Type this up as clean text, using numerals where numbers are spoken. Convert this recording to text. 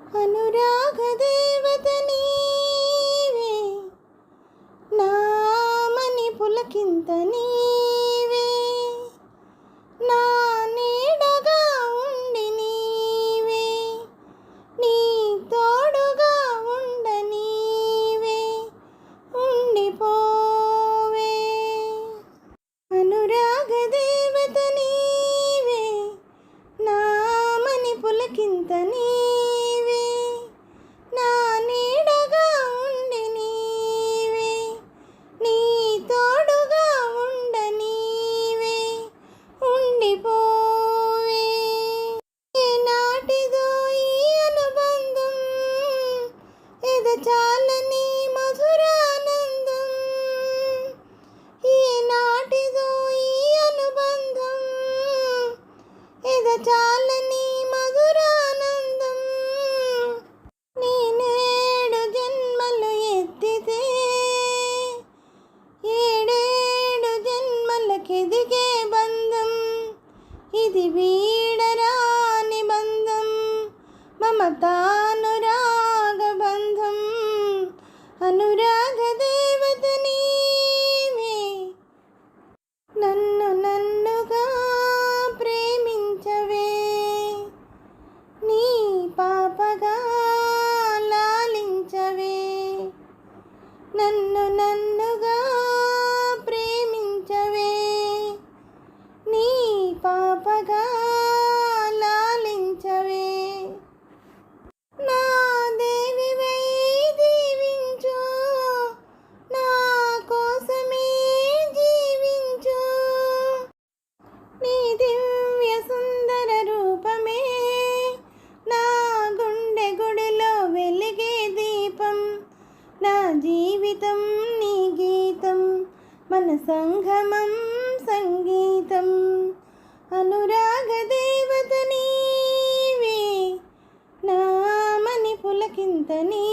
అనురాగ దేవత నీవే, నామని పులకింత నీవే, నా నీడగా ఉండి నీవే, నీ తోడుగా ఉండ నీవే, ఉండిపోవే. అనురాగ దేవత నీవే, నామని పులకింత నీవే, నా నీడగా ఉండి నీవే, నీ తోడుగా ఉండ నీవే, ఉండిపోవే. ఏనాటిదో ఈ అనుబంధం, ఎదచాలని మధురానందం. ఏనాటిదో ఈ అనుబంధం, ఎదచాలని మధురానందం. నేనేడు జన్మలు ఎత్తితే ఏడేడు జన్మలకెదిగే బంధం, ఇది వీడరాని బంధం, మమతానురాగ బంధం. అనురాగ దేవత నీవే, నన్ను నన్నుగా ప్రేమించవే, నీ పాపగా లాలించవే. నన్ను నన్నుగా ప్రేమించవే, నీ పాపగా లాలించవే. నా దేవివై దీవించు, నా కోసమే జీవించు, నీ దివ్య సుందర రూపమే నా గుండె గుడిలో వెలిగే దీపం. నా జీవితం నీ గీతం, మన సంగమం సంగీతం. అనురాగ దేవత నీవే, నామని పులకింత నీ